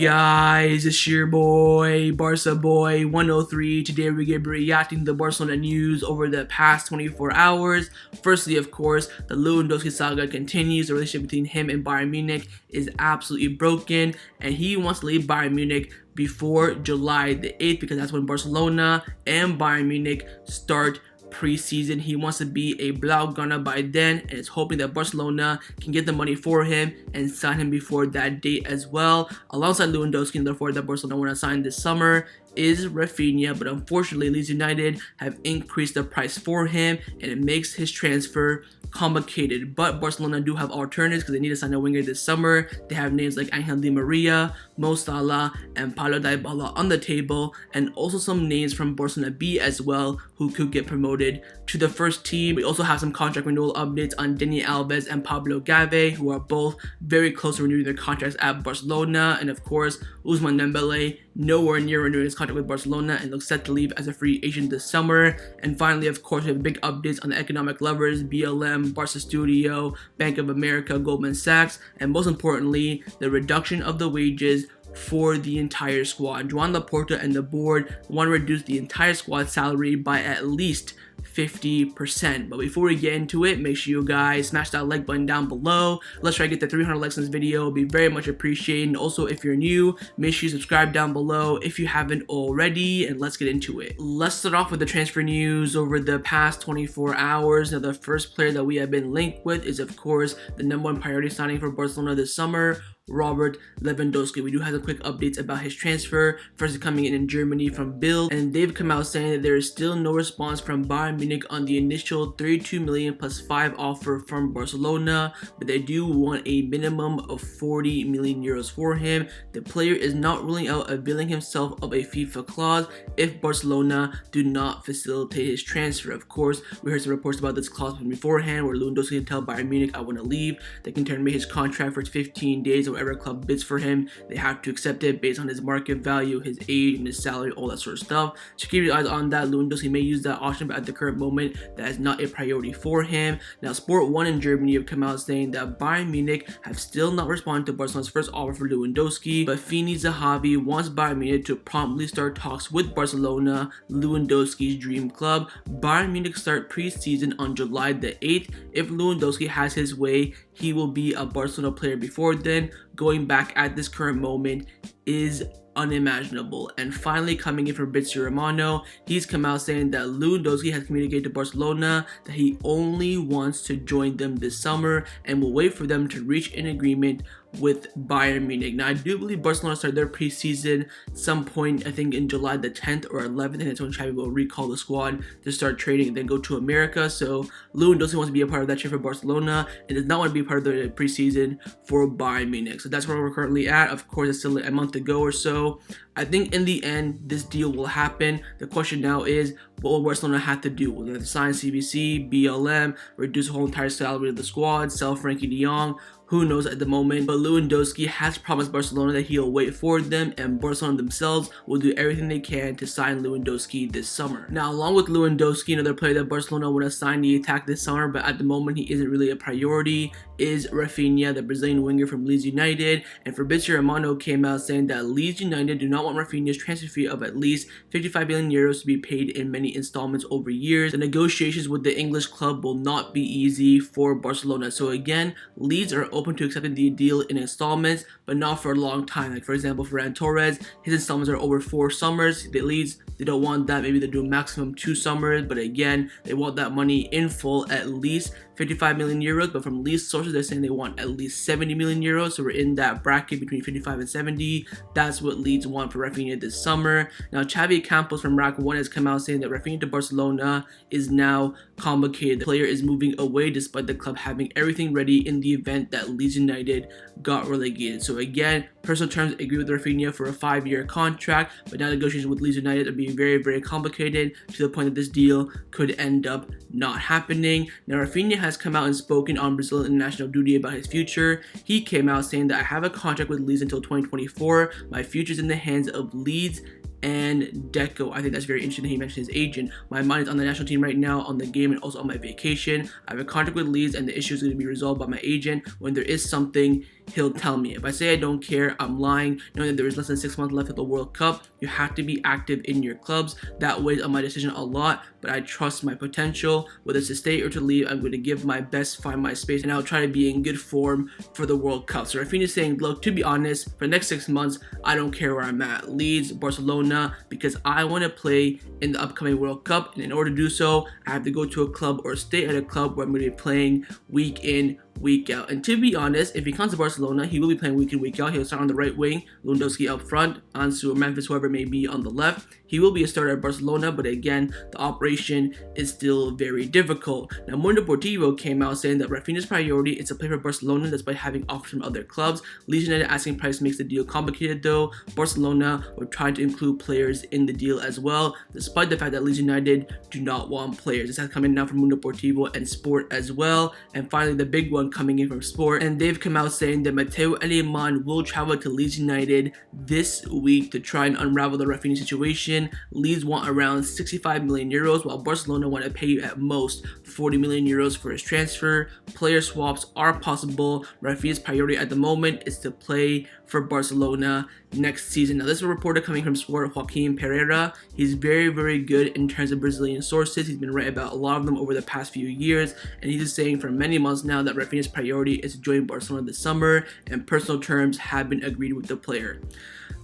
guys? It's your boy, Barca Boy 103. Today we're going to be reacting to the Barcelona news over the past 24 hours. Firstly, of course, the Lewandowski saga continues. The relationship between him and Bayern Munich is absolutely broken, and he wants to leave Bayern Munich before July the 8th because that's when Barcelona and Bayern Munich start preseason. He wants to be a Blaugrana by then and is hoping that Barcelona can get the money for him and sign him before that date as well. Alongside Lewandowski, and therefore that Barcelona want to sign this summer is Raphinha, but unfortunately Leeds United have increased the price for him and it makes his transfer complicated. But Barcelona do have alternatives because they need to sign a winger this summer. They have names like Angel Di Maria, Mo Salah, and Paulo Dybala on the table, and also some names from Barcelona B as well who could get promoted to the first team. We also have some contract renewal updates on Dani Alves and Pablo Gavi, who are both very close to renewing their contracts at Barcelona, and of course Ousmane Dembele nowhere near renewing his contract with Barcelona and looks set to leave as a free agent this summer. And finally, of course, we have big updates on the economic levers, BLM, Barca Studio, Bank of America, Goldman Sachs, and most importantly, the reduction of the wages for the entire squad. Joan Laporta and the board want to reduce the entire squad salary by at least 50%. But before we get into it, make sure you guys smash that like button down below. Let's try to get to 300 likes on this video. It'll be very much appreciated. And also, if you're new, make sure you subscribe down below if you haven't already, and let's get into it. Let's start off with the transfer news over the past 24 hours. Now, the first player that we have been linked with is, of course, the #1 priority signing for Barcelona this summer, Robert Lewandowski. We do have some quick updates about his transfer. First, coming in Germany from Bild, and they've come out saying that there is still no response from Bayern Munich on the initial 32 million plus 5 offer from Barcelona, but they do want a minimum of 40 million euros for him. The player is not ruling out availing himself of a FIFA clause if Barcelona do not facilitate his transfer. Of course, we heard some reports about this clause from beforehand where Lewandowski can tell Bayern Munich, I want to leave. They can terminate his contract for 15 days or whatever club bids for him. They have to accept it based on his market value, his age, and his salary, all that sort of stuff. So keep your eyes on that. Lewandowski may use that option, but at the current moment, that is not a priority for him. Now, Sport 1 in Germany have come out saying that Bayern Munich have still not responded to Barcelona's first offer for Lewandowski, but Fini Zahavi wants Bayern Munich to promptly start talks with Barcelona, Lewandowski's dream club. Bayern Munich start preseason on July the 8th. If Lewandowski has his way, he will be a Barcelona player before then. Going back at this current moment is unimaginable. And finally, coming in from Fabrizio Romano, he's come out saying that Lewandowski has communicated to Barcelona that he only wants to join them this summer and will wait for them to reach an agreement with Bayern Munich. Now, I do believe Barcelona started their preseason some point, I think in July the 10th or 11th, and that's when Xavi will recall the squad to start trading and then go to America. So Lewandowski wants to be a part of that trip for Barcelona and does not want to be a part of the preseason for Bayern Munich. So that's where we're currently at. Of course, it's still a month to go or so. I think in the end, this deal will happen. The question now is, what will Barcelona have to do? Will they have to sign CBC, BLM, reduce the whole entire salary of the squad, sell Frenkie de Jong? Who knows at the moment, but Lewandowski has promised Barcelona that he'll wait for them, and Barcelona themselves will do everything they can to sign Lewandowski this summer. Now, along with Lewandowski, another player that Barcelona would have signed the attack this summer, but at the moment he isn't really a priority, is Raphinha, the Brazilian winger from Leeds United. And Fabrizio Romano came out saying that Leeds United do not want Raphinha's transfer fee of at least 55 million euros to be paid in many installments over years. The negotiations with the English club will not be easy for Barcelona. So again, Leeds are open to accepting the deal in installments, but not for a long time. Like for example, Ferran Torres, his installments are over 4 summers. The Leeds, they don't want that. Maybe they do maximum 2 summers, but again, they want that money in full, at least 55 million euros. But from Leeds sources, they're saying they want at least 70 million euros. So we're in that bracket between 55 and 70. That's what Leeds want for Raphinha this summer. Now, Xavi Campos from Rack 1 has come out saying that Raphinha to Barcelona is now complicated. The player is moving away despite the club having everything ready in the event that Leeds United got relegated. So again, personal terms agree with Raphinha for a 5-year contract, but now negotiations with Leeds United are being very, very complicated to the point that this deal could end up not happening. Now, Raphinha has come out and spoken on Brazilian international duty about his future. He came out saying that I have a contract with Leeds until 2024. My future is in the hands of Leeds and Deco. I think that's very interesting that he mentioned his agent. My mind is on the national team right now, on the game, and also on my vacation. I have a contract with Leeds, and the issue is going to be resolved by my agent when there is something he'll tell me. If I say I don't care, I'm lying, knowing that there is less than 6 months left of the World Cup. You have to be active in your clubs. That weighs on my decision a lot, but I trust my potential. Whether it's to stay or to leave, I'm going to give my best, find my space, and I'll try to be in good form for the World Cup. So Raphinha is saying, look, to be honest, for the next 6 months, I don't care where I'm at. Leeds, Barcelona, because I want to play in the upcoming World Cup, and in order to do so, I have to go to a club or stay at a club where I'm going to be playing week in, week out. And to be honest, if he comes to Barcelona, he will be playing week in, week out. He'll start on the right wing, Lewandowski up front, Ansu or Memphis, whoever may be on the left. He will be a starter at Barcelona, but again, the operation is still very difficult. Now, Mundo Deportivo came out saying that Raphinha's priority is to play for Barcelona despite having offers from other clubs. Leeds United asking price makes the deal complicated though. Barcelona were trying to include players in the deal as well, despite the fact that Leeds United do not want players. This has come in now from Mundo Deportivo and Sport as well. And finally, the big one coming in from Sport, and they've come out saying that Mateu Alemany will travel to Leeds United this week to try and unravel the Raphinha situation. Leeds want around 65 million euros, while Barcelona want to pay at most 40 million euros for his transfer. Player swaps are possible. Raphinha's priority at the moment is to play for Barcelona next season. Now, this is a reporter coming from Sport, Joaquim Pereira. He's very, very good in terms of Brazilian sources. He's been right about a lot of them over the past few years, and he's just saying for many months now that Raphinha's priority is to join Barcelona this summer, and personal terms have been agreed with the player.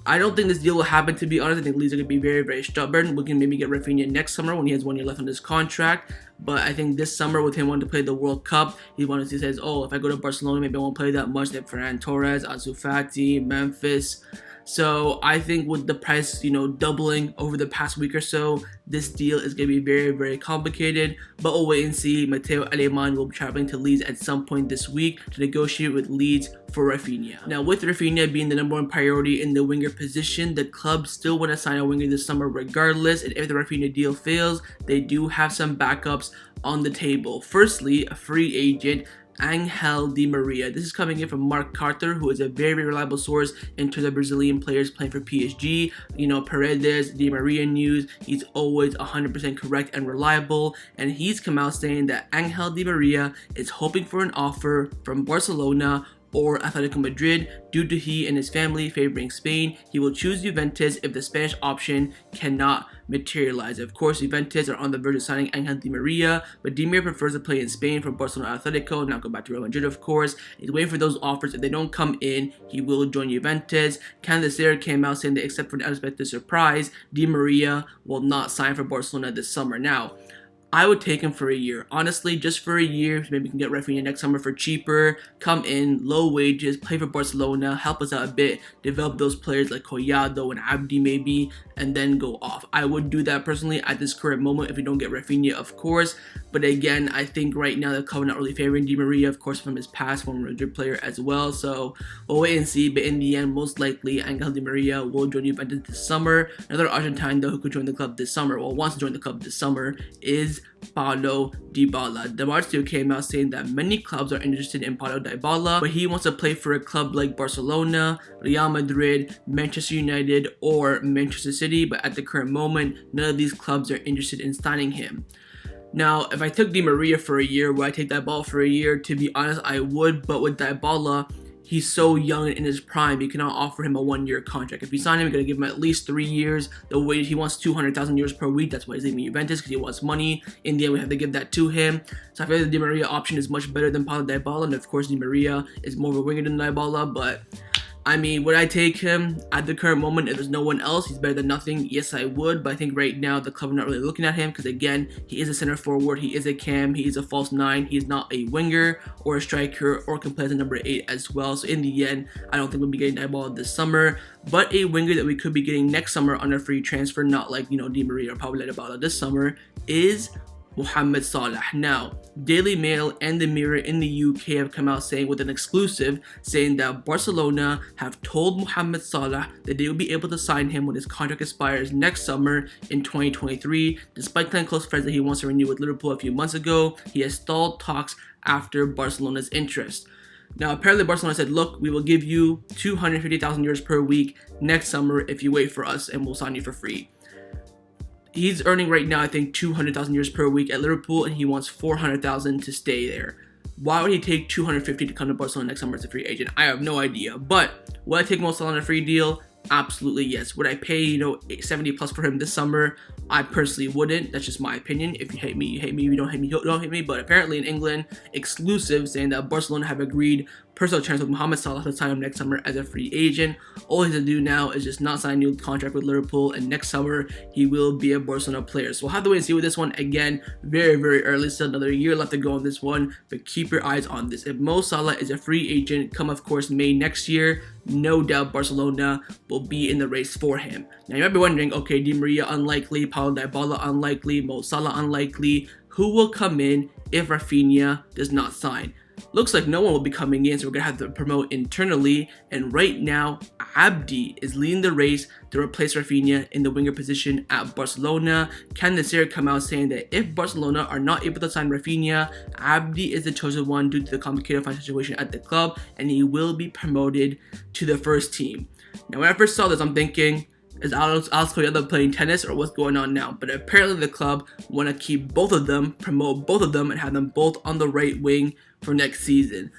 I don't think this deal will happen, to be honest. I think Leeds are going to be very, very stubborn. We can maybe get Raphinha next summer when he has 1 year left on his contract. But I think this summer, with him wanting to play the World Cup, he says, oh, if I go to Barcelona, maybe I won't play that much. Like Ferran Torres, Ansu Fati, Memphis. So I think with the price, doubling over the past week or so, this deal is going to be very, very complicated. But we'll wait and see. Mateu Alemany will be traveling to Leeds at some point this week to negotiate with Leeds for Raphinha. Now, with Raphinha being the number one priority in the winger position, the club still want to sign a winger this summer regardless. And if the Raphinha deal fails, they do have some backups on the table. Firstly, a free agent, Angel Di Maria. This is coming in from Mark Carter, who is a very, very reliable source in terms of Brazilian players playing for PSG. Paredes, Di Maria news, he's always 100% correct and reliable. And he's come out saying that Angel Di Maria is hoping for an offer from Barcelona or Atletico Madrid. Due to he and his family favoring Spain, he will choose Juventus if the Spanish option cannot materialize. Of course, Juventus are on the verge of signing Angel Di Maria, but Di Maria prefers to play in Spain for Barcelona Atletico, not go back to Real Madrid, of course. He's waiting for those offers. If they don't come in, he will join Juventus. Candacer came out saying that except for an unexpected surprise, Di Maria will not sign for Barcelona this summer. Now, I would take him for a year. Honestly, just for a year. Maybe we can get Raphinha next summer for cheaper. Come in, low wages, play for Barcelona, help us out a bit, develop those players like Collado and Abde maybe, and then go off. I would do that personally at this current moment if we don't get Raphinha, of course. But again, I think right now the club not really favoring Di Maria, of course, from his past, former Madrid player as well. So we'll wait and see. But in the end, most likely, Angel Di Maria will join Juventus this summer. Another Argentine, though, who could join the club this summer, or wants to join the club this summer, is Paulo Dybala. Dybala came out saying that many clubs are interested in Paulo Dybala, but he wants to play for a club like Barcelona, Real Madrid, Manchester United, or Manchester City. But at the current moment, none of these clubs are interested in signing him. Now, if I took Di Maria for a year, would I take Dybala for a year? To be honest, I would, but with Dybala, he's so young and in his prime, you cannot offer him a 1 year contract. If you sign him, you're going to give him at least 3 years. The way he wants 200,000 euros per week, that's why he's leaving Juventus, because he wants money. In the end, we have to give that to him. So I feel like the Di Maria option is much better than Paulo Dybala, and of course, Di Maria is more of a winger than Dybala, but I mean, would I take him at the current moment if there's no one else? He's better than nothing. Yes, I would, but I think right now the club are not really looking at him because, again, he is a center forward, he is a cam, he is a false 9, he's not a winger or a striker or can play as a number 8 as well. So in the end, I don't think we'll be getting Dybala this summer, but a winger that we could be getting next summer on a free transfer, not like, Di Maria or Pablo Dybala this summer, is Mohammed Salah. Now, Daily Mail and the Mirror in the UK have come out saying with an exclusive, saying that Barcelona have told Mohammed Salah that they will be able to sign him when his contract expires next summer in 2023. Despite telling close friends that he wants to renew with Liverpool a few months ago, he has stalled talks after Barcelona's interest. Now, apparently Barcelona said, look, we will give you 250,000 euros per week next summer if you wait for us and we'll sign you for free. He's earning right now, I think, 200,000 euros per week at Liverpool, and he wants 400,000 to stay there. Why would he take 250 to come to Barcelona next summer as a free agent? I have no idea. But would I take Mo Salah on a free deal? Absolutely yes. Would I pay 70 plus for him this summer? I personally wouldn't. That's just my opinion. If you hate me, you hate me. If you don't hate me, you don't hate me. But apparently in England, exclusive, saying that Barcelona have agreed personal terms with Mohammed Salah to sign him next summer as a free agent. All he has to do now is just not sign a new contract with Liverpool, and next summer he will be a Barcelona player. So we'll have to wait and see with this one. Again, very, very early, still another year left to go on this one, but keep your eyes on this. If Mo Salah is a free agent come, of course, May next year, no doubt Barcelona will be in the race for him. Now you might be wondering, okay, Di Maria unlikely, Paulo Dybala unlikely, Mo Salah unlikely. Who will come in if Raphinha does not sign? Looks like no one will be coming in, so we're going to have to promote internally. And right now, Abde is leading the race to replace Raphinha in the winger position at Barcelona. Can the Serie come out saying that if Barcelona are not able to sign Raphinha, Abde is the chosen one due to the complicated financial situation at the club, and he will be promoted to the first team. Now, when I first saw this, I'm thinking, is Alzcoyeta playing tennis or what's going on now? But apparently the club want to keep both of them, promote both of them, and have them both on the right wing for next season.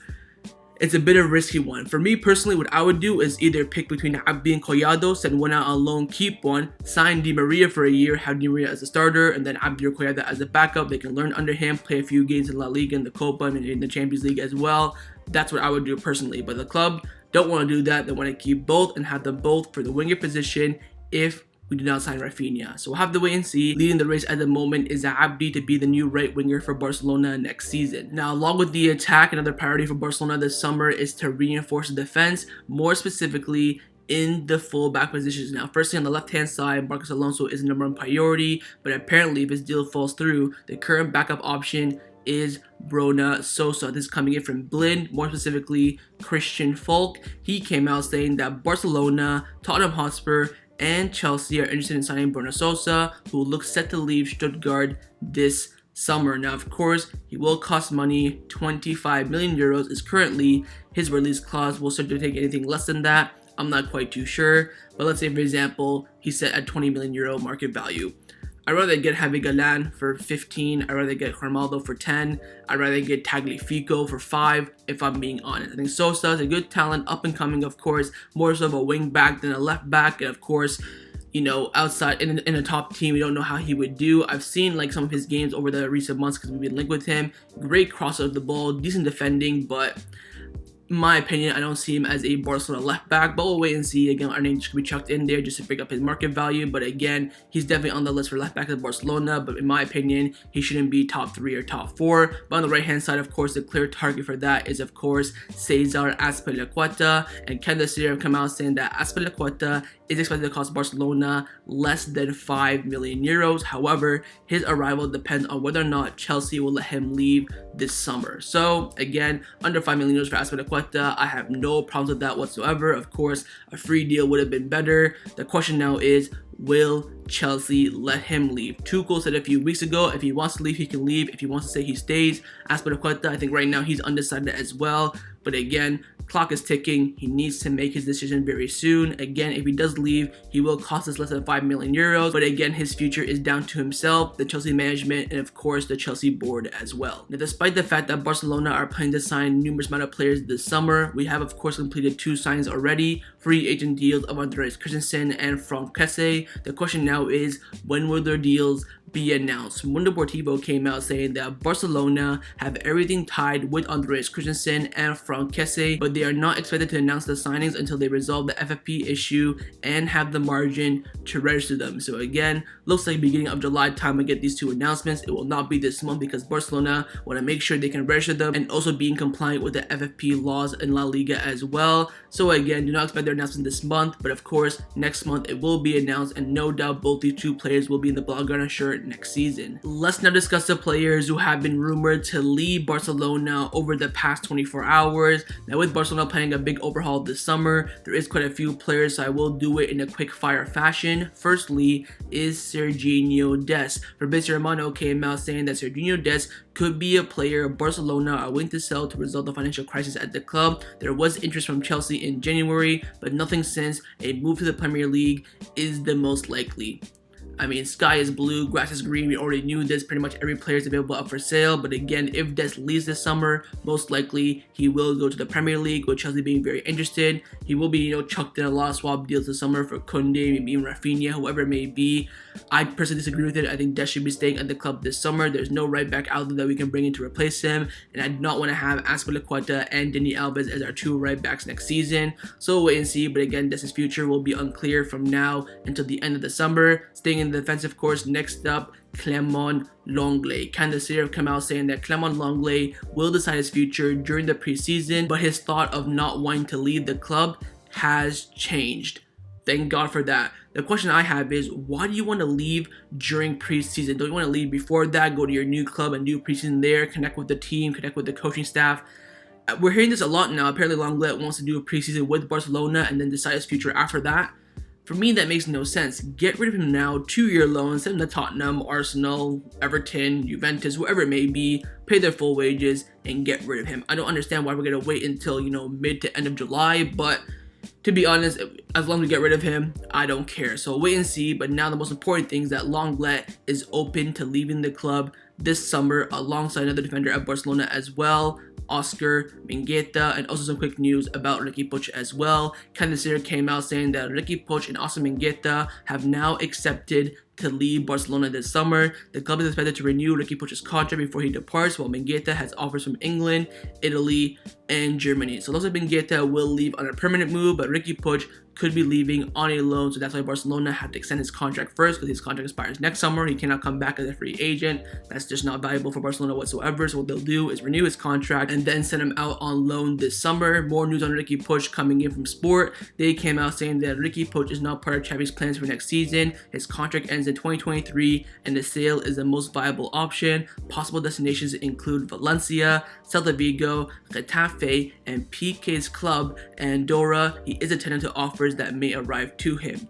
It's a bit of a risky one. For me personally, what I would do is either pick between Abde and Collado, send one out on loan, keep one, sign Di Maria for a year, have Di Maria as a starter, and then Abde or Collado as a backup. They can learn under him, play a few games in La Liga and the Copa and in the Champions League as well. That's what I would do personally. But the club don't want to do that. They want to keep both and have them both for the winger position if we do not sign Raphinha. So we'll have to wait and see. Leading the race at the moment is Abde to be the new right winger for Barcelona next season. Now, along with the attack, another priority for Barcelona this summer is to reinforce the defense, more specifically in the full-back positions. Now, firstly, on the left-hand side, Marcos Alonso is the number one priority, but apparently if his deal falls through, the current backup option is Borna Sosa. This is coming in from Blind, more specifically Christian Falk. He came out saying that Barcelona, Tottenham Hotspur, and Chelsea are interested in signing Borna Sosa, who looks set to leave Stuttgart this summer. Now, of course, he will cost money. 25 million euros is currently his release clause. Will start to take anything less than that. I'm not quite too sure, but let's say, for example, he's set at 20 million euro market value. I'd rather get Javi Galan for 15. I'd rather get Ronaldo for 10. I'd rather get Tagliafico for 5, if I'm being honest. I think Sosa is a good talent, up and coming, of course, more so of a wing back than a left back, and of course, outside in a top team, we don't know how he would do. I've seen like some of his games over the recent months because we've been linked with him. Great crosser of the ball, decent defending, but in my opinion, I don't see him as a Barcelona left back, but we'll wait and see. Again, our name should be chucked in there just to pick up his market value. But again, he's definitely on the list for left back at Barcelona. But in my opinion, he shouldn't be top 3 or top 4. But on the right hand side, of course, the clear target for that is, of course, Cesar Azpilicueta. And Ken Desir have come out saying that Azpilicueta is expected to cost Barcelona less than 5 million euros. However, his arrival depends on whether or not Chelsea will let him leave this summer. So again, under 5 million euros for Azpilicueta, I have no problems with that whatsoever. Of course, a free deal would have been better. The question now is, will Chelsea let him leave? Tuchel said a few weeks ago, if he wants to leave, he can leave. If he wants to stay, he stays. Azpilicueta, I think right now he's undecided as well. But again, clock is ticking. He needs to make his decision very soon. Again, if he does leave, he will cost us less than 5 million euros. But again, his future is down to himself, the Chelsea management, and of course the Chelsea board as well. Now, despite the fact that Barcelona are planning to sign numerous amount of players this summer, we have of course completed 2 signings already. Free agent deals of Andreas Christensen and Franck. The question now is, when will their deals be announced? Mundo Deportivo came out saying that Barcelona have everything tied with Andreas Christensen and Franck, but they are not expected to announce the signings until they resolve the FFP issue and have the margin to register them. So again, looks like beginning of July time we get these 2 announcements. It will not be this month because Barcelona want to make sure they can register them and also being compliant with the FFP laws in La Liga as well. So again, do not expect their announcement this month, but of course next month it will be announced, and no doubt both these 2 players will be in the Blaugrana shirt next season. Let's now discuss the players who have been rumored to leave Barcelona over the past 24 hours. Now, with Barcelona planning a big overhaul this summer, there is quite a few players, so I will do it in a quick fire fashion. Firstly is Segino Dest. Fabrizio Romano came out saying that Segino Dest could be a player Barcelona are willing to sell to resolve the financial crisis at the club. There was interest from Chelsea in January, but nothing since. A move to the Premier League is the most likely. I mean, sky is blue, grass is green. We already knew this. Pretty much every player is available up for sale. But again, if Dest leaves this summer, most likely he will go to the Premier League, with Chelsea being very interested. He will be, chucked in a lot of swap deals this summer for Koundé, maybe even Raphinha, whoever it may be. I personally disagree with it. I think Dest should be staying at the club this summer. There's no right back out there that we can bring in to replace him, and I do not want to have Azpilicueta and Dani Alves as our 2 right backs next season. So we'll wait and see. But again, Dest's future will be unclear from now until the end of the summer. Staying in the defensive course, next up, Clement Lenglet. Candace have come out saying that Clement Lenglet will decide his future during the preseason, but his thought of not wanting to leave the club has changed. Thank God for that. The question I have is, why do you want to leave during preseason? Don't you want to leave before that? Go to your new club and do preseason there, connect with the team, connect with the coaching staff. We're hearing this a lot now. Apparently Lenglet wants to do a preseason with Barcelona and then decide his future after that. For me, that makes no sense. Get rid of him now, 2-year loan, send him to Tottenham, Arsenal, Everton, Juventus, whoever it may be, pay their full wages, and get rid of him. I don't understand why we're going to wait until, mid to end of July, but to be honest, as long as we get rid of him, I don't care. So wait and see, but now the most important thing is that Lenglet is open to leaving the club this summer alongside another defender at Barcelona as well, Oscar Mingueza, and also some quick news about Riqui Puig as well. Candace came out saying that Riqui Puig and Oscar Mingueza have now accepted to leave Barcelona this summer. The club is expected to renew Riqui Puig's contract before he departs, while Mingueza has offers from England, Italy, and Germany. So those of Mingueza will leave on a permanent move, but Riqui Puig could be leaving on a loan, so that's why Barcelona had to extend his contract first, because his contract expires next summer. He cannot come back as a free agent. That's just not valuable for Barcelona whatsoever. So what they'll do is renew his contract and then send him out on loan this summer. More news on Riqui Puig coming in from Sport. They came out saying that Riqui Puig is not part of Xavi's plans for next season. His contract ends in 2023, and the sale is the most viable option. Possible destinations include Valencia, Celta Vigo, Getafe, and Piqué's club, Andorra. He is a tenant to offers that may arrive to him.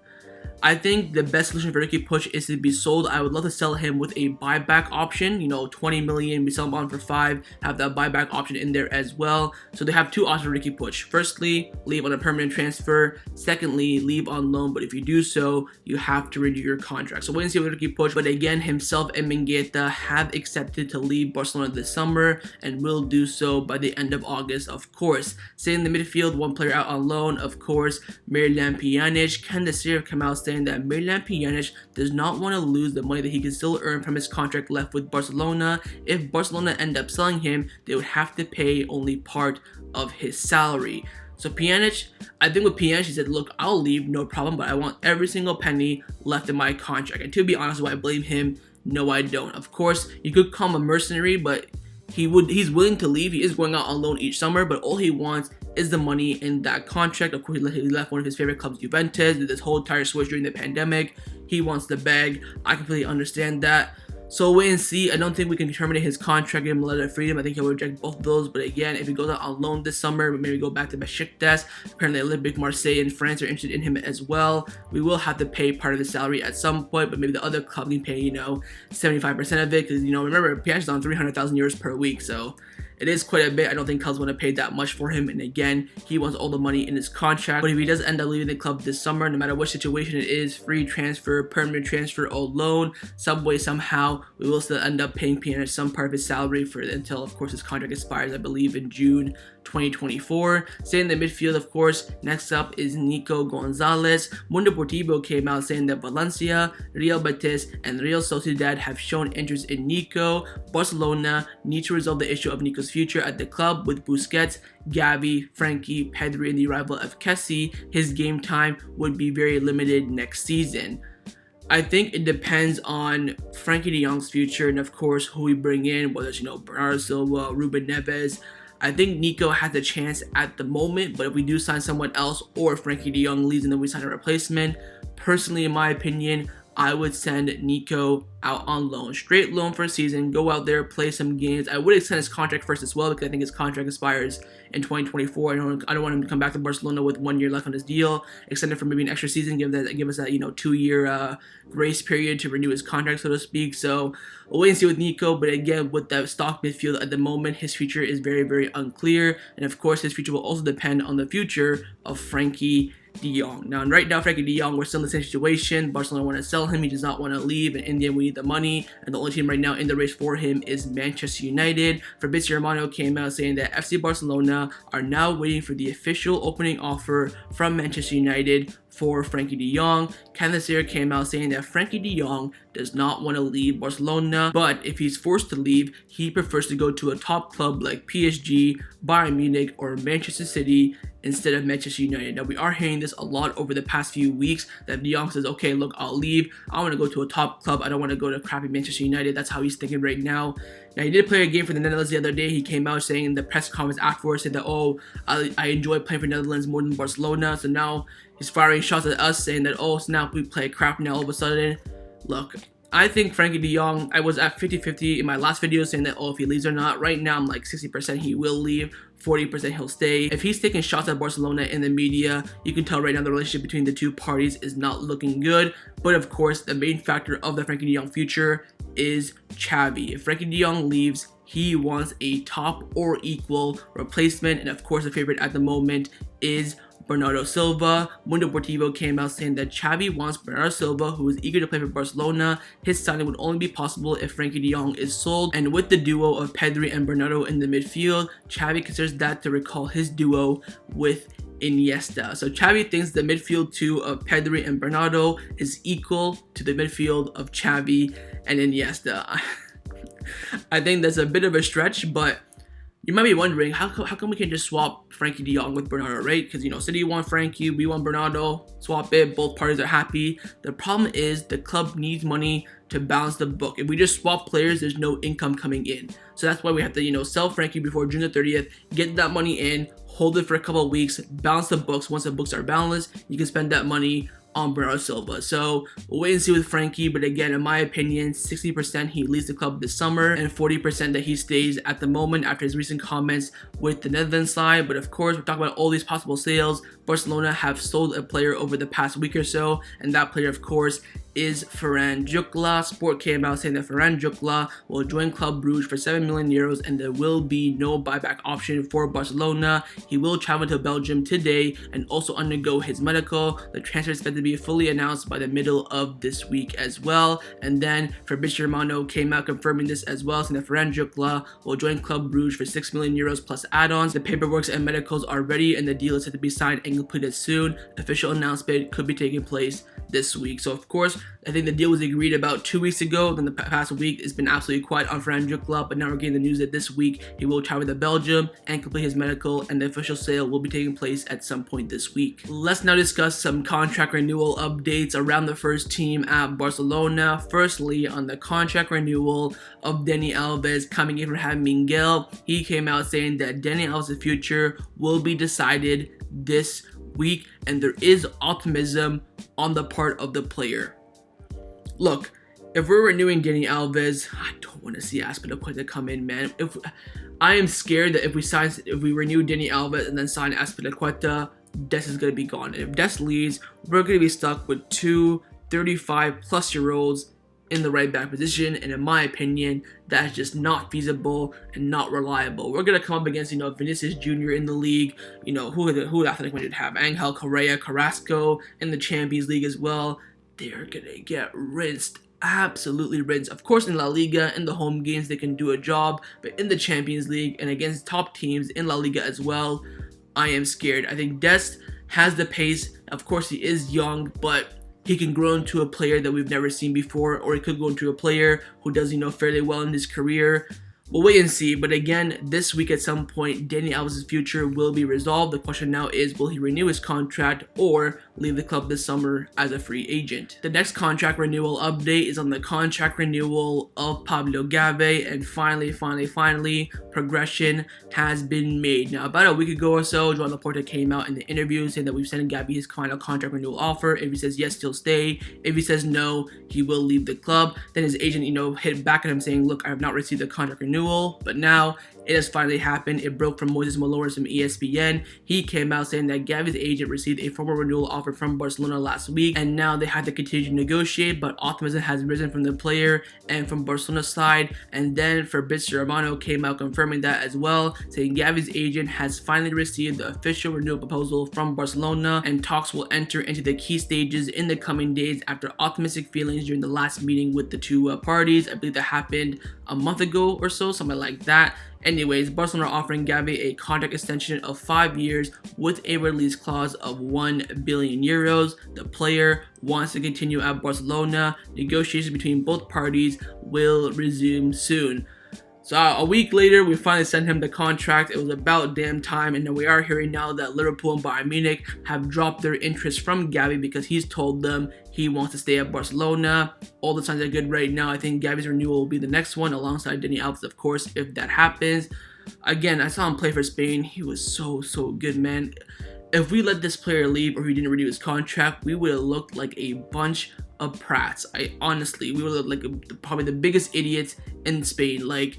I think the best solution for Riqui Puig is to be sold. I would love to sell him with a buyback option. 20 million, we sell him on for 5, have that buyback option in there as well. So they have 2 options for Riqui Puig. Firstly, leave on a permanent transfer. Secondly, leave on loan, but if you do so, you have to renew your contract. So wait and see with Riqui Puig. But again, himself and Mingueza have accepted to leave Barcelona this summer and will do so by the end of August, of course. Staying in the midfield, 1 player out on loan, of course, Miralem Pjanic. Candace have come out saying that Miralem Pjanic does not want to lose the money that he can still earn from his contract left with Barcelona. If Barcelona end up selling him, they would have to pay only part of his salary. So Pjanic, I think with Pjanic, he said, look, I'll leave, no problem, but I want every single penny left in my contract. And to be honest, do I blame him? No, I don't. Of course, you could call him a mercenary, but he's willing to leave. He is going out on loan each summer, but all he wants is the money in that contract. Of course, he left one of his favorite clubs, Juventus, did this whole entire switch during the pandemic. He wants the bag. I completely understand that. So wait and see. I don't think we can terminate his contract, give him a letter of freedom. I think he'll reject both of those. But again, if he goes out on loan this summer, maybe go back to Besiktas. Apparently, Olympique Marseille in France are interested in him as well. We will have to pay part of the salary at some point, but maybe the other club can pay, 75% of it. Because, remember, Pjanic is on 300,000 euros per week. So it is quite a bit. I don't think clubs want to pay that much for him. And again, he wants all the money in his contract. But if he does end up leaving the club this summer, no matter what situation it is, free transfer, permanent transfer, or loan, some way, somehow, we will still end up paying Pjanic some part of his salary until, of course, his contract expires, I believe, in June 2024. Staying in the midfield, of course, next up is Nico Gonzalez. Mundo Deportivo came out saying that Valencia, Real Betis, and Real Sociedad have shown interest in Nico. Barcelona need to resolve the issue of Nico's future at the club with Busquets, Gavi, Frenkie, Pedri, and the arrival of Kessie. His game time would be very limited next season. I think it depends on Frenkie de Jong's future and, of course, who we bring in, whether it's, Bernardo Silva, Ruben Neves. I think Nico has a chance at the moment, but if we do sign someone else or Frenkie de Jong leaves and then we sign a replacement, personally, in my opinion, I would send Nico out on loan. Straight loan for a season, go out there, play some games. I would extend his contract first as well, because I think his contract expires in 2024. I don't want him to come back to Barcelona with 1 year left on his deal. Extend it for maybe an extra season, give us that 2-year grace period to renew his contract, so to speak. So we'll wait and see with Nico, but again, with that stock midfield at the moment, his future is very, very unclear. And of course, his future will also depend on the future of Frenkie de Jong. Now, right now, Frenkie de Jong, we're still in the same situation. Barcelona want to sell him. He does not want to leave. And in the end, we need the money. And the only team right now in the race for him is Manchester United. Fabrizio Romano came out saying that FC Barcelona are now waiting for the official opening offer from Manchester United for Frenkie de Jong. Candacer came out saying that Frenkie de Jong does not want to leave Barcelona, but if he's forced to leave, he prefers to go to a top club like PSG, Bayern Munich, or Manchester City instead of Manchester United. Now, we are hearing this a lot over the past few weeks that de Jong says, okay, look, I'll leave. I want to go to a top club. I don't want to go to crappy Manchester United. That's how he's thinking right now. Now, he did play a game for the Netherlands the other day. He came out saying in the press conference afterwards, said that, oh, I enjoy playing for Netherlands more than Barcelona. So now he's firing shots at us saying that, oh, snap, we play crap now all of a sudden. Look, I think Frenkie de Jong, I was at 50-50 in my last video saying that, oh, if he leaves or not. Right now, I'm like 60% he will leave, 40% he'll stay. If he's taking shots at Barcelona in the media, you can tell right now the relationship between the two parties is not looking good. But of course, the main factor of the Frenkie de Jong future is Xavi. If Frenkie de Jong leaves, he wants a top or equal replacement. And of course, the favorite at the moment is Bernardo Silva. Mundo Deportivo came out saying that Xavi wants Bernardo Silva, who is eager to play for Barcelona. His signing would only be possible if Frenkie de Jong is sold. And with the duo of Pedri and Bernardo in the midfield, Xavi considers that to recall his duo with Iniesta. So Xavi thinks the midfield two of Pedri and Bernardo is equal to the midfield of Xavi and Iniesta. I think that's a bit of a stretch, but you might be wondering, how come we can just swap Frenkie de Jong with Bernardo, right? Because, you know, City want Frenkie, we want Bernardo, swap it, both parties are happy. The problem is the club needs money to balance the book. If we just swap players, there's no income coming in. So that's why we have to, you know, sell Frenkie before June the 30th, get that money in, hold it for a couple of weeks, balance the books. Once the books are balanced, you can spend that money on Bernardo Silva. So we'll wait and see with Frenkie, but again, in my opinion, 60% he leaves the club this summer and 40% that he stays at the moment after his recent comments with the Netherlands side. But of course, we're talking about all these possible sales. Barcelona have sold a player over the past week or so, and that player, of course, is Ferran Jutgla. Sport came out saying that Ferran Jutgla will join Club Brugge for 7 million euros and there will be no buyback option for Barcelona. He will travel to Belgium today and also undergo his medical. The transfer is expected to be fully announced by the middle of this week as well. And then Fabrizio Romano came out confirming this as well, saying that Ferran Jutgla will join Club Brugge for 6 million euros plus add-ons. The paperwork and medicals are ready and the deal is set to be signed and completed soon. Official announcement could be taking place this week. So of course, I think the deal was agreed about 2 weeks ago. Then the past week it's been absolutely quiet on Ferran Jutgla, but now we're getting the news that this week he will travel to Belgium and complete his medical, and the official sale will be taking place at some point this week. Let's now discuss some contract renewal updates around the first team at Barcelona. Firstly, on the contract renewal of Dani Alves coming in for having Miguel, he came out saying that Dani Alves' future will be decided this week, and there is optimism on the part of the player. Look, if we're renewing Dani Alves, I don't want to see Azpilicueta come in, man. I am scared that if we renew Dani Alves and then sign Azpilicueta, Dest is going to be gone. And if Dest leaves, we're going to be stuck with two 35-plus-year-olds in the right back position, and in my opinion, that's just not feasible and not reliable. We're gonna come up against, you know, Vinicius Jr. in the league, you know, who the Athletic Madrid have, Angel Correa, Carrasco in the Champions League as well. They're gonna get rinsed, absolutely rinsed. Of course, in La Liga, in the home games, they can do a job, but in the Champions League and against top teams in La Liga as well, I am scared. I think Dest has the pace. Of course, he is young, but he can grow into a player that we've never seen before, or he could go into a player who does, you know, fairly well in his career. We'll wait and see, but again, this week at some point, Dani Alves' future will be resolved. The question now is, will he renew his contract or leave the club this summer as a free agent? The next contract renewal update is on the contract renewal of Pablo Gavi, and finally, progression has been made. Now, about a week ago or so, Joan Laporta came out in the interview saying that we've sent Gavi his final contract renewal offer. If he says yes, he'll stay. If he says no, he will leave the club. Then his agent, you know, hit back at him saying, look, I have not received the contract renewal. But now, it has finally happened. It broke from Moises Malone from ESPN. He came out saying that Gavi's agent received a formal renewal offer from Barcelona last week, and now they have to continue to negotiate, but optimism has risen from the player and from Barcelona's side. And then Fabrizio Romano came out confirming that as well, saying Gavi's agent has finally received the official renewal proposal from Barcelona, and talks will enter into the key stages in the coming days after optimistic feelings during the last meeting with the two parties. I believe that happened a month ago or so, something like that. Anyways, Barcelona are offering Gavi a contract extension of 5 years with a release clause of 1 billion euros. The player wants to continue at Barcelona. Negotiations between both parties will resume soon. So a week later, we finally sent him the contract. It was about damn time, and then we are hearing now that Liverpool and Bayern Munich have dropped their interest from Gavi because he's told them he wants to stay at Barcelona. All the signs are good right now. I think Gavi's renewal will be the next one alongside Dani Alves, of course, if that happens. Again, I saw him play for Spain. He was so good, man. If we let this player leave or he didn't renew his contract, we would have looked like a bunch of prats. We would look like probably the biggest idiots in Spain. Like,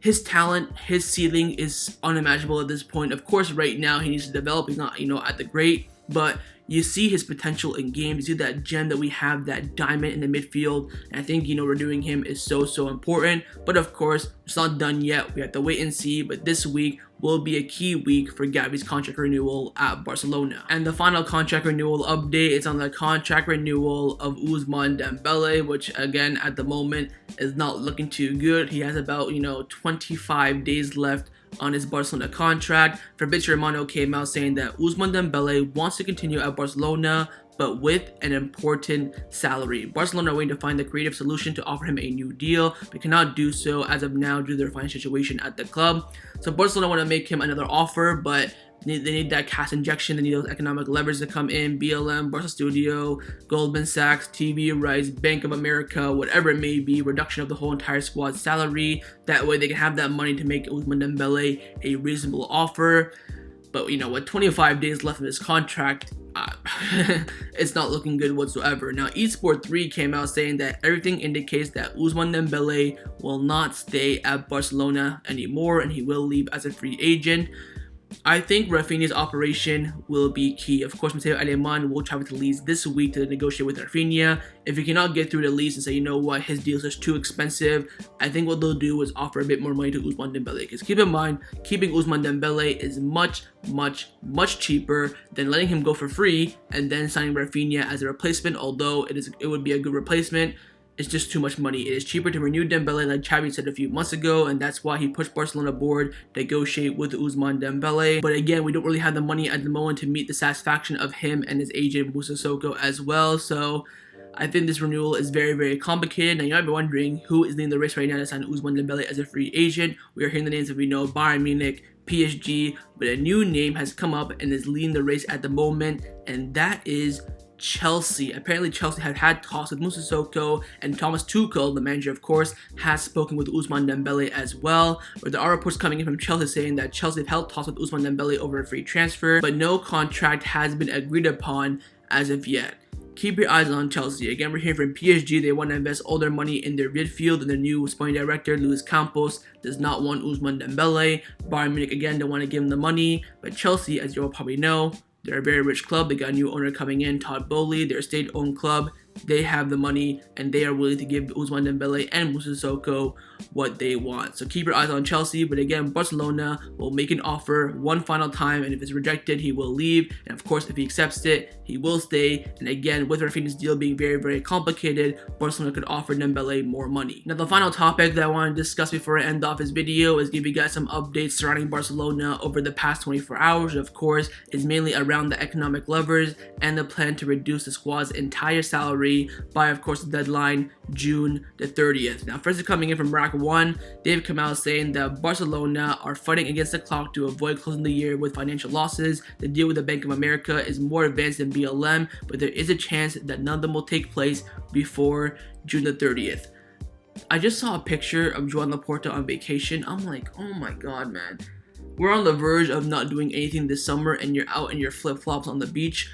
his talent, his ceiling is unimaginable at this point. Of course, right now he needs to develop. He's not, at the great, but you see his potential in games. You see that gem that we have, that diamond in the midfield. And I think, renewing him is so important. But of course, it's not done yet. We have to wait and see. But this week will be a key week for Gavi's contract renewal at Barcelona. And the final contract renewal update is on the contract renewal of Ousmane Dembele, which again, at the moment, is not looking too good. He has about, 25 days left on his Barcelona contract. Fabrizio Romano came out saying that Ousmane Dembele wants to continue at Barcelona, but with an important salary. Barcelona are waiting to find the creative solution to offer him a new deal, but cannot do so as of now due to their financial situation at the club. So Barcelona want to make him another offer, but they need that cash injection. They need those economic levers to come in. BLM, Barca Studio, Goldman Sachs, TV rights, Bank of America, whatever it may be, reduction of the whole entire squad's salary. That way they can have that money to make Ousmane Dembele a reasonable offer. But with 25 days left of his contract, it's not looking good whatsoever. Now, eSport 3 came out saying that everything indicates that Ousmane Dembele will not stay at Barcelona anymore, and he will leave as a free agent. I think Raphinha's operation will be key. Of course, Mateu Alemany will travel to Leeds this week to negotiate with Raphinha. If he cannot get through to Leeds and say, what, his deal is just too expensive, I think what they'll do is offer a bit more money to Ousmane Dembele. Because keep in mind, keeping Ousmane Dembele is much cheaper than letting him go for free and then signing Raphinha as a replacement. Although it would be a good replacement, it's just too much money. It is cheaper to renew Dembele, like Xavi said a few months ago, and that's why he pushed Barcelona board to negotiate with Ousmane Dembele. But again, we don't really have the money at the moment to meet the satisfaction of him and his agent Borna Sosa as well. So I think this renewal is very complicated. Now, you might be wondering who is leading the race right now to sign Ousmane Dembele as a free agent. We are hearing the names that we know: Bayern Munich, PSG, but a new name has come up and is leading the race at the moment, and that is Chelsea. Apparently, Chelsea have had talks with Borna Sosa, and Thomas Tuchel, the manager, of course, has spoken with Ousmane Dembele as well. But there are reports coming in from Chelsea saying that Chelsea have held talks with Ousmane Dembele over a free transfer, but no contract has been agreed upon as of yet. Keep your eyes on Chelsea. Again, we're hearing from PSG. They want to invest all their money in their midfield, and their new sporting director, Luis Campos, does not want Ousmane Dembele. Bayern Munich, again, don't want to give him the money. But Chelsea, as you all probably know, they're a very rich club. They got a new owner coming in, Todd Bowley. They're a state-owned club. They have the money, and they are willing to give Ousmane Dembele and Borna Sosa what they want. So keep your eyes on Chelsea. But again, Barcelona will make an offer one final time, and if it's rejected, he will leave. And of course, if he accepts it, he will stay. And again, with Raphinha's deal being very complicated, Barcelona could offer Dembele more money. Now, the final topic that I want to discuss before I end off this video is give you guys some updates surrounding Barcelona over the past 24 hours. Of course, is mainly around the economic levers and the plan to reduce the squad's entire salary by, of course, the deadline June the 30th. Now, first coming in from Rack 1, they've come out saying that Barcelona are fighting against the clock to avoid closing the year with financial losses. The deal with the Bank of America is more advanced than BLM, but there is a chance that none of them will take place before June the 30th. I just saw a picture of Joan Laporta on vacation. I'm like, oh my god, man. We're on the verge of not doing anything this summer, and you're out in your flip-flops on the beach.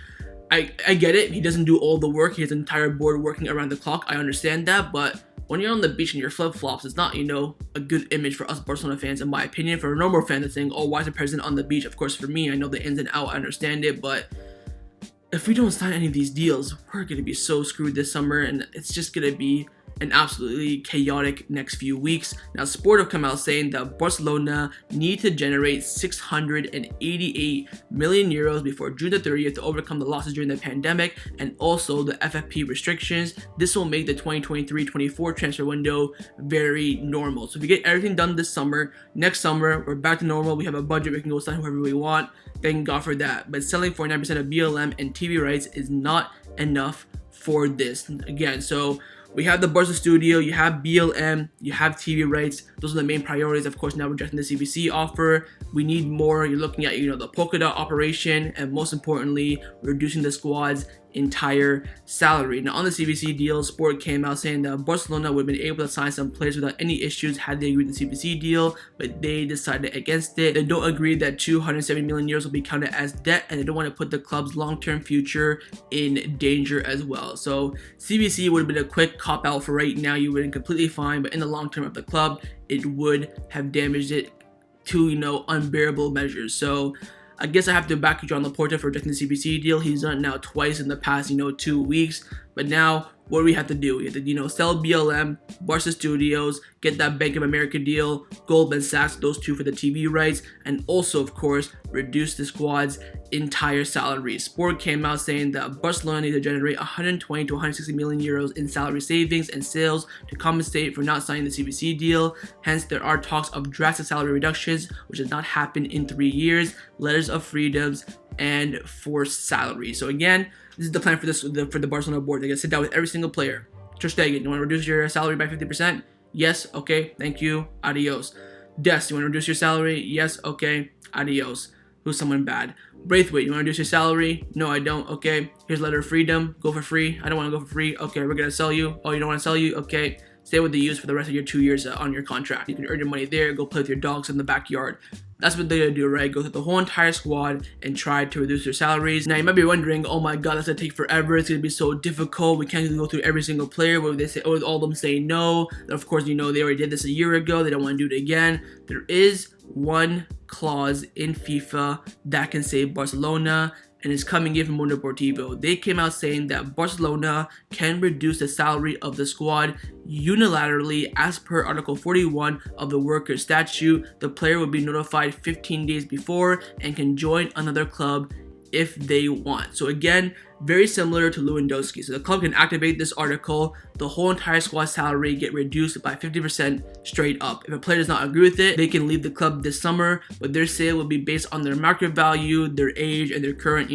I get it. He doesn't do all the work. He has an entire board working around the clock. I understand that, but when you're on the beach in your flip-flops, it's not, a good image for us Barcelona fans, in my opinion. For a normal fan that's saying, oh, why is the president on the beach? Of course, for me, I know the ins and out, I understand it, but if we don't sign any of these deals, we're going to be so screwed this summer, and it's just going to be an absolutely chaotic next few weeks. Now, Sport have come out saying that Barcelona need to generate 688 million euros before June the 30th to overcome the losses during the pandemic and also the FFP restrictions. This will make the 2023-24 transfer window very normal. So if we get everything done this summer, next summer, we're back to normal. We have a budget. We can go sign whoever we want. Thank God for that. But selling 49% of BLM and TV rights is not enough for this. Again, so we have the Barca Studio, you have BLM, you have TV rights. Those are the main priorities. Of course, now rejecting the CBC offer. We need more. You're looking at, the polka dot operation, and most importantly, reducing the squad's entire salary. Now, on the CBC deal, Sport came out saying that Barcelona would have been able to sign some players without any issues had they agreed with the CBC deal, but they decided against it. They don't agree that 270 million euros will be counted as debt, and they don't want to put the club's long-term future in danger as well. So CBC would have been a quick cop-out for right now. You would have been completely fine, but in the long term of the club, it would have damaged it to, unbearable measures. So I guess I have to back Joan Laporta for rejecting the CBC deal. He's done it now twice in the past, 2 weeks. But now, what do we have to do? We have to, sell BLM, Barca Studios, get that Bank of America deal, Goldman Sachs, those two for the TV rights, and also, of course, reduce the squad's entire salary. Sport came out saying that Barcelona need to generate 120 to 160 million euros in salary savings and sales to compensate for not signing the CBC deal. Hence, there are talks of drastic salary reductions, which has not happened in 3 years, letters of freedoms, and forced salary. So again, this is the plan for the Barcelona board. They're gonna sit down with every single player. Ter Stegen, you want to reduce your salary by 50%? Yes, okay, thank you, adios. Dest, you want to reduce your salary? Yes, okay, adios. Who's someone bad? Braithwaite, you want to reduce your salary? No, I don't. Okay, here's a letter of freedom. Go for free. I don't want to go for free. Okay, we're gonna sell you. Oh, you don't want to sell you? Okay, stay with the youth for the rest of your 2 years on your contract. You can earn your money there. Go play with your dogs in the backyard. That's what they're going to do, right? Go through the whole entire squad and try to reduce their salaries. Now, you might be wondering, oh my God, that's going to take forever. It's going to be so difficult. We can't go through every single player. What would they say? Oh, all of them say no. And of course, they already did this a year ago. They don't want to do it again. There is one clause in FIFA that can save Barcelona, and it's coming in from Mundo Deportivo. They came out saying that Barcelona can reduce the salary of the squad unilaterally as per Article 41 of the Workers' Statute. The player will be notified 15 days before and can join another club if they want. So again, very similar to Lewandowski. So the club can activate this article, the whole entire squad salary get reduced by 50% straight up. If a player does not agree with it, they can leave the club this summer, but their sale will be based on their market value, their age, and their current,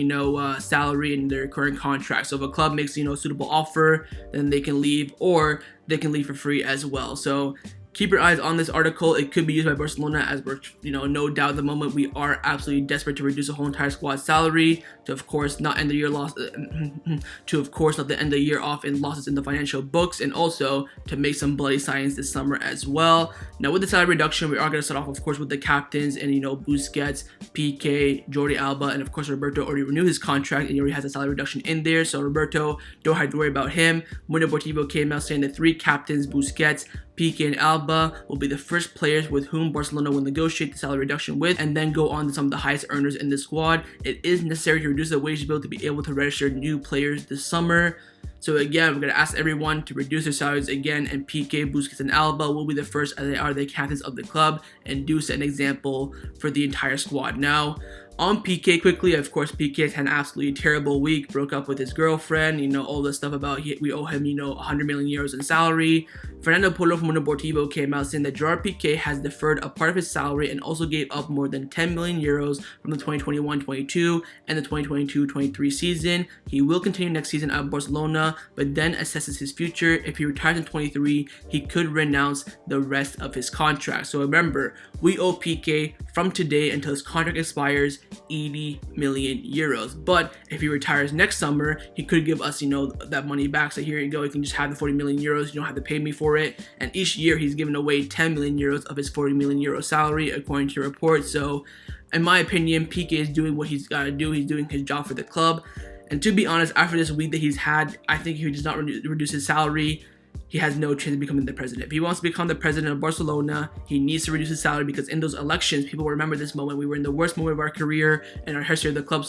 salary and their current contract. So if a club makes, a suitable offer, then they can leave, or they can leave for free as well. So keep your eyes on this article. It could be used by Barcelona, as we're, no doubt at the moment we are absolutely desperate to reduce the whole entire squad salary to, of course, not end the year not the end the year off in losses in the financial books, and also to make some bloody signings this summer as well. Now, with the salary reduction, we are going to start off, of course, with the captains and, Busquets, PK, Jordi Alba, and of course, Roberto already renewed his contract and he already has a salary reduction in there. So Roberto, don't have to worry about him. Mundo Deportivo came out saying the three captains, Busquets, Piqué, and Alba, will be the first players with whom Barcelona will negotiate the salary reduction with, and then go on to some of the highest earners in the squad. It is necessary to reduce the wage bill to be able to register new players this summer. So again, we're going to ask everyone to reduce their salaries again, and Piqué, Busquets, and Alba will be the first, as they are the captains of the club, and do set an example for the entire squad. Now, on Piqué quickly, of course, Piqué had an absolutely terrible week, broke up with his girlfriend, all the stuff about we owe him, 100 million euros in salary. Fernando Polo from Mundo Deportivo came out saying that Gerard Piqué has deferred a part of his salary and also gave up more than 10 million euros from the 2021-22 and the 2022-23 season. He will continue next season at Barcelona, but then assesses his future. If he retires in 23, he could renounce the rest of his contract. So remember, we owe Piqué from today until his contract expires 80 million euros. But if he retires next summer, he could give us, that money back. So here you go, you can just have the 40 million euros. You don't have to pay me for it. And each year he's given away 10 million euros of his 40 million euro salary, according to reports. So in my opinion, Piqué is doing what he's got to do. He's doing his job for the club. And to be honest, after this week that he's had, I think if he does not reduce his salary, he has no chance of becoming the president. If he wants to become the president of Barcelona, he needs to reduce his salary, because in those elections, people will remember this moment. We were in the worst moment of our career, in our history of the club,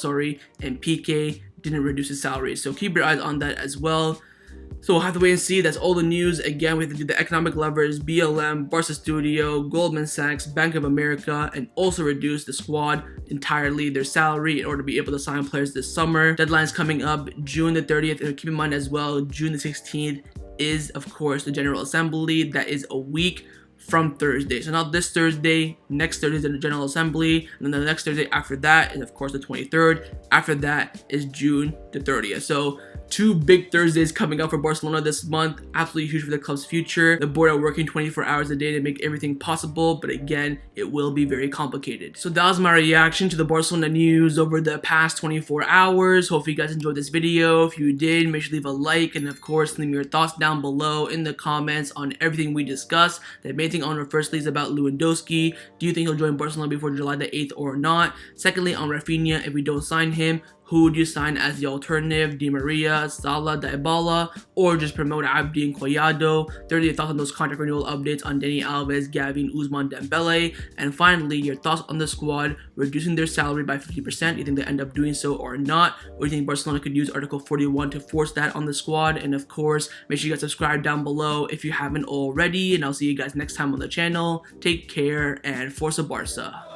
and Piqué didn't reduce his salary. So keep your eyes on that as well. So we'll have to wait and see. That's all the news. Again, we have to do the economic levers, BLM, Barca Studio, Goldman Sachs, Bank of America, and also reduce the squad entirely, their salary, in order to be able to sign players this summer. Deadline's coming up June the 30th. And keep in mind as well, June the 16th is, of course, the General Assembly. That is a week from Thursday. So not this Thursday, next Thursday is the General Assembly, and then the next Thursday after that is, of course, the 23rd. After that is June the 30th. So 2 big Thursdays coming up for Barcelona this month. Absolutely huge for the club's future. The board are working 24 hours a day to make everything possible, but again, it will be very complicated. So that was my reaction to the Barcelona news over the past 24 hours. Hope you guys enjoyed this video. If you did, make sure to leave a like, and of course, leave me your thoughts down below in the comments on everything we discussed. The main thing I want to firstly is about Lewandowski. Do you think he'll join Barcelona before July the 8th or not? Secondly, on Raphinha, if we don't sign him, who would you sign as the alternative? Di Maria, Salah, Dybala, or just promote Abde and Collado? Thirdly, your thoughts on those contract renewal updates on Dani Alves, Gavi, and Ousmane Dembele. And finally, your thoughts on the squad reducing their salary by 50%. You think they end up doing so or not? Or do you think Barcelona could use Article 41 to force that on the squad? And of course, make sure you guys subscribe down below if you haven't already. And I'll see you guys next time on the channel. Take care and Forza Barca.